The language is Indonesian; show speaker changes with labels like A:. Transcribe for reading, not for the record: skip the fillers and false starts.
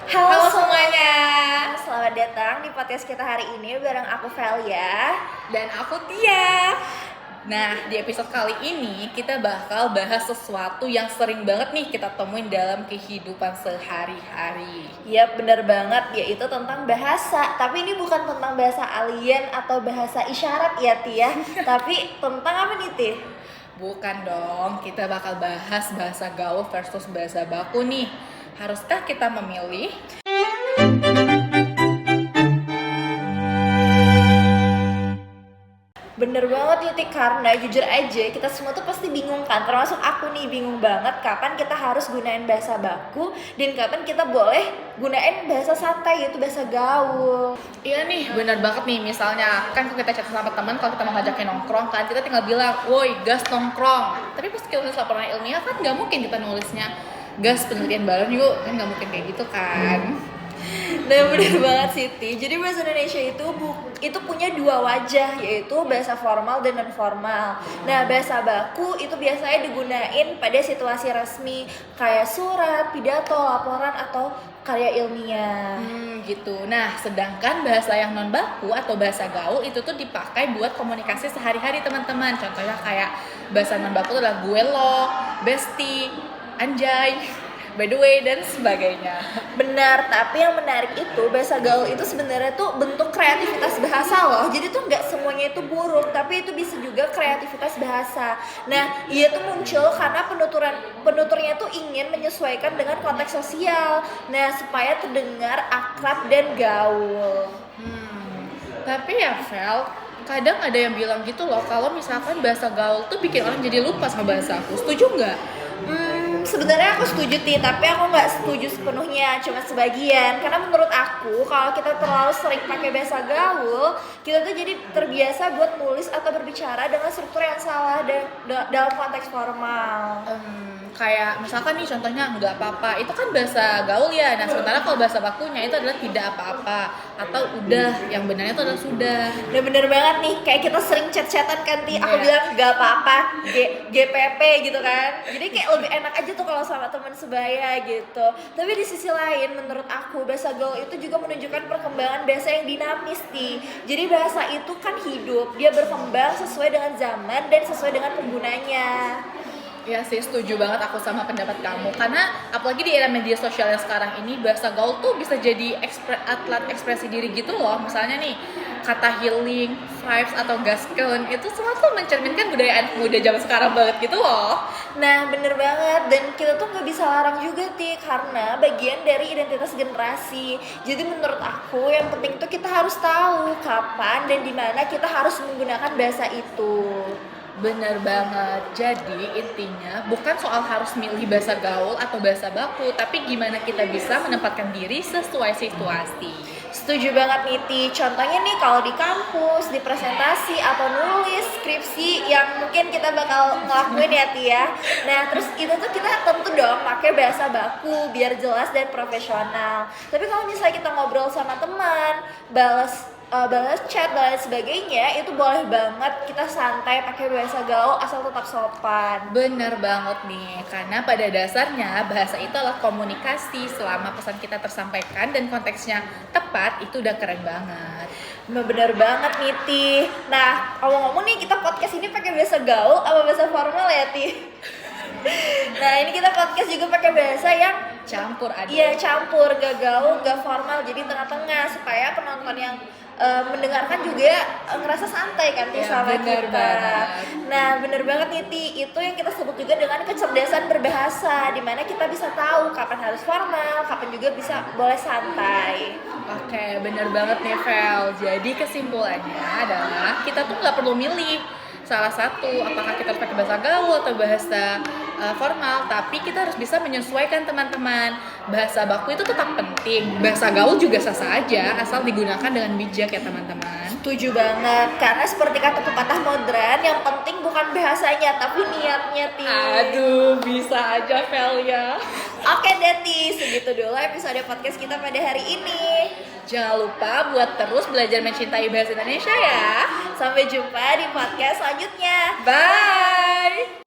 A: Halo
B: Halo
A: semuanya,
B: selamat datang di podcast kita hari ini bareng aku Velia.
A: dan aku Tia. Nah, di episode kali ini kita bakal bahas sesuatu yang sering banget nih kita temuin dalam kehidupan sehari-hari.
B: Yap, bener banget, yaitu tentang bahasa. Tapi ini bukan tentang bahasa alien atau bahasa isyarat ya Tia, tapi tentang apa nih Tia?
A: Bukan dong, kita bakal bahas bahasa gaul versus bahasa baku nih. Haruskah kita memilih?
B: Bener banget nih Tia, karena jujur aja kita semua tuh pasti bingung kan, termasuk aku nih bingung banget kapan kita harus gunain bahasa baku dan kapan kita boleh gunain bahasa santai yaitu bahasa gaul.
A: Iya nih, benar banget nih. Misalnya, kan kalau kita chat sama teman, kalau kita mau ngajakin nongkrong kan, kita tinggal bilang, woi gas nongkrong. Tapi pas kita nulis laporan ilmiah kan nggak mungkin kita nulisnya gas penelitian bareng yuk, kan nggak mungkin kayak gitu kan.
B: Nah bener banget Siti. Jadi bahasa Indonesia itu punya dua wajah, yaitu bahasa formal dan non formal. Nah bahasa baku itu biasanya digunain pada situasi resmi kayak surat, pidato, laporan atau karya ilmiah.
A: Gitu. Nah, sedangkan bahasa yang non baku atau bahasa gaul itu tuh dipakai buat komunikasi sehari-hari teman-teman. Contohnya kayak bahasa non baku itu adalah gue lo, bestie, anjay, by the way dan sebagainya.
B: Benar, tapi yang menarik itu bahasa gaul itu sebenarnya tuh bentuk kreativitas bahasa loh. Jadi tuh nggak semuanya itu buruk, tapi itu bisa juga kreativitas bahasa. Nah, ia tuh muncul karena penuturnya tuh ingin menyesuaikan dengan konteks sosial. Nah, supaya terdengar akrab dan gaul.
A: Tapi ya Vel, kadang ada yang bilang gitu loh, kalau misalkan bahasa gaul tuh bikin orang jadi lupa sama bahasa aku. Setuju nggak?
B: Sebenarnya aku setuju Ti, tapi aku nggak setuju sepenuhnya, cuma sebagian. Karena menurut aku kalau kita terlalu sering pakai bahasa gaul, kita tuh jadi terbiasa buat nulis atau berbicara dengan struktur yang salah dan dalam konteks formal.
A: Kayak misalkan nih contohnya nggak apa-apa, itu kan bahasa gaul ya. Nah sementara kalau bahasa bakunya itu adalah tidak apa-apa atau udah, yang benarnya itu adalah sudah.
B: Nah bener banget nih, kayak kita sering chat-chatan kan Ti, aku
A: Iya.
B: bilang gak apa-apa, GPP gitu kan. Jadi kayak lebih enak aja tuh kalau sama teman sebaya gitu. Tapi di sisi lain menurut aku bahasa gaul itu juga menunjukkan perkembangan bahasa yang dinamis Ti. Jadi bahasa itu kan hidup, dia berkembang sesuai dengan zaman dan sesuai dengan penggunanya.
A: Ya sih, setuju banget aku sama pendapat kamu. Karena apalagi di era media sosial yang sekarang ini, bahasa gaul tuh bisa jadi alat ekspresi diri gitu loh. Misalnya nih, kata healing, vibes, atau gaskeun, itu semua tuh mencerminkan budaya anak muda zaman sekarang banget gitu loh.
B: Nah bener banget, dan kita tuh gak bisa larang juga Ti, karena bagian dari identitas generasi. Jadi menurut aku yang penting tuh kita harus tahu kapan dan dimana kita harus menggunakan bahasa itu.
A: Bener banget. Jadi intinya bukan soal harus milih bahasa gaul atau bahasa baku, tapi gimana kita bisa menempatkan diri sesuai situasi.
B: Setuju banget nih Ti. Contohnya nih kalau di kampus, di presentasi atau nulis skripsi yang mungkin kita bakal ngelakuin ya Ti ya. Nah terus itu tuh kita tentu dong pakai bahasa baku biar jelas dan profesional. Tapi kalau misalnya kita ngobrol sama teman, balas chat dan sebagainya, itu boleh banget kita santai pakai bahasa gaul asal tetap sopan.
A: Bener banget nih, karena pada dasarnya bahasa itu adalah komunikasi. Selama pesan kita tersampaikan dan konteksnya tepat, itu udah keren banget.
B: Nah, bener banget nih Ti. Nah ngomong-ngomong nih, kita podcast ini pakai bahasa gaul apa bahasa formal ya Ti? Nah ini kita podcast juga pakai bahasa yang
A: Campur aduk.
B: iya campur, gak gaul, gak formal, jadi tengah-tengah supaya penonton yang mendengarkan juga ngerasa santai kan Ti
A: Ya,
B: sama
A: bener
B: kita.
A: banget.
B: Nah bener banget nih Ti, itu yang kita sebut juga dengan kecerdasan berbahasa, dimana kita bisa tahu kapan harus formal, kapan juga bisa boleh santai.
A: Oke, bener banget nih Vel. Jadi kesimpulannya adalah kita tuh nggak perlu milih salah satu, apakah kita harus pakai bahasa gaul atau bahasa formal, tapi kita harus bisa menyesuaikan teman-teman. Bahasa baku itu tetap penting, bahasa gaul juga sah-sah aja asal digunakan dengan bijak ya teman-teman.
B: Setuju banget, karena seperti kata pepatah modern, yang penting bukan bahasanya tapi niatnya Ti.
A: Aduh, bisa aja Vel ya.
B: Oke deh Ti, segitu dulu episode podcast kita pada hari ini.
A: Jangan lupa buat terus belajar mencintai bahasa Indonesia ya.
B: Sampai jumpa di podcast selanjutnya.
A: Bye.